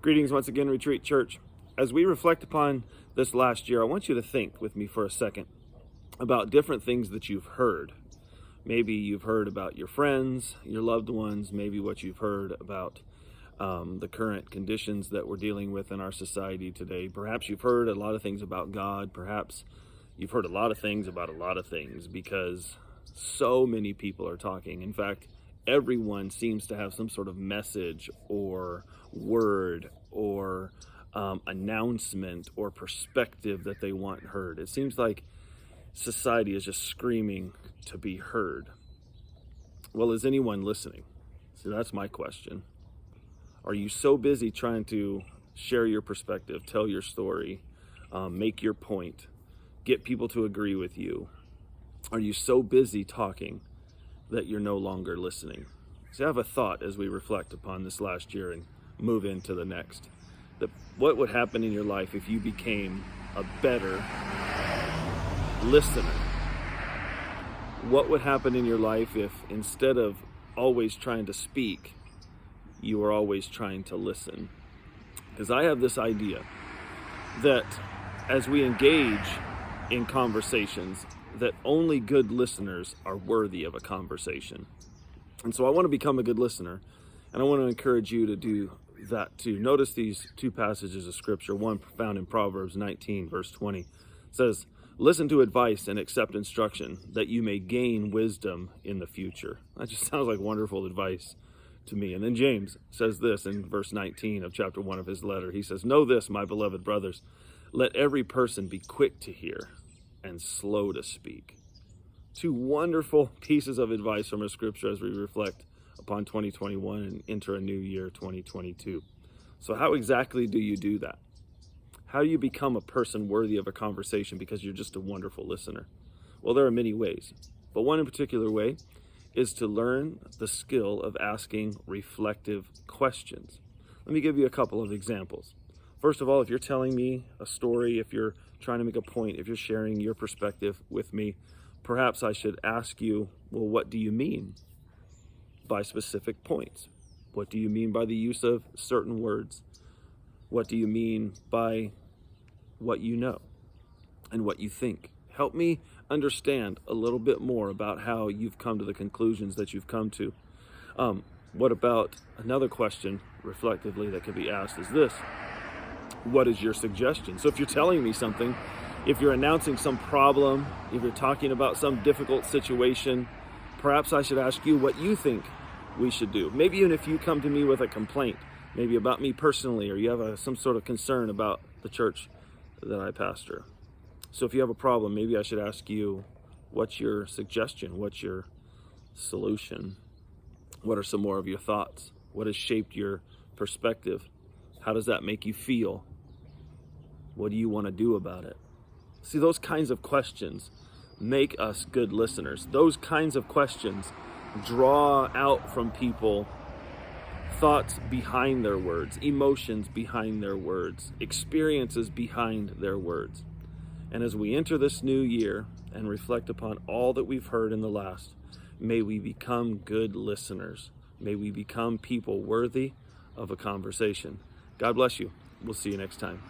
Greetings once again, Retreat Church. As we reflect upon this last year, I want you to think with me for a second about different things that you've heard. Maybe you've heard about your friends, your loved ones, maybe what you've heard about the current conditions that we're dealing with in our society today. Perhaps you've heard a lot of things about God. Perhaps you've heard a lot of things about a lot of things because so many people are talking. In fact, everyone seems to have some sort of message or word or announcement or perspective that they want heard. It seems like society is just screaming to be heard. Well, is anyone listening? So that's my question. Are you so busy trying to share your perspective, tell your story, make your point, get people to agree with you? Are you so busy talking that you're no longer listening? So I have a thought as we reflect upon this last year and move into the next. What would happen in your life if you became a better listener? What would happen in your life if instead of always trying to speak, you were always trying to listen? Because I have this idea that as we engage in conversations, that only good listeners are worthy of a conversation. And so I want to become a good listener, and I want to encourage you to do that too. Notice these two passages of scripture, one found in Proverbs 19, verse 20. It says, "Listen to advice and accept instruction, that you may gain wisdom in the future." That just sounds like wonderful advice to me. And then James says this in verse 19 of chapter 1 of his letter. He says, "Know this, my beloved brothers, let every person be quick to hear and slow to speak." Two wonderful pieces of advice from a scripture as we reflect upon 2021 and enter a new year, 2022. So how exactly do you do that? How do you become a person worthy of a conversation because you're just a wonderful listener? Well, there are many ways, but one in particular way is to learn the skill of asking reflective questions. Let me give you a couple of examples. First of all, if you're telling me a story, if you're trying to make a point, if you're sharing your perspective with me, perhaps I should ask you, well, what do you mean by specific points? What do you mean by the use of certain words? What do you mean by what you know and what you think? Help me understand a little bit more about how you've come to the conclusions that you've come to. What about another question reflectively that could be asked is this: what is your suggestion? So if you're telling me something, if you're announcing some problem, if you're talking about some difficult situation, perhaps I should ask you what you think we should do. Maybe even if you come to me with a complaint, maybe about me personally, or you have some sort of concern about the church that I pastor. So if you have a problem, maybe I should ask you, what's your suggestion? What's your solution? What are some more of your thoughts? What has shaped your perspective? How does that make you feel? What do you want to do about it? See, those kinds of questions make us good listeners. Those kinds of questions draw out from people thoughts behind their words, emotions behind their words, experiences behind their words. And as we enter this new year and reflect upon all that we've heard in the last, may we become good listeners. May we become people worthy of a conversation. God bless you. We'll see you next time.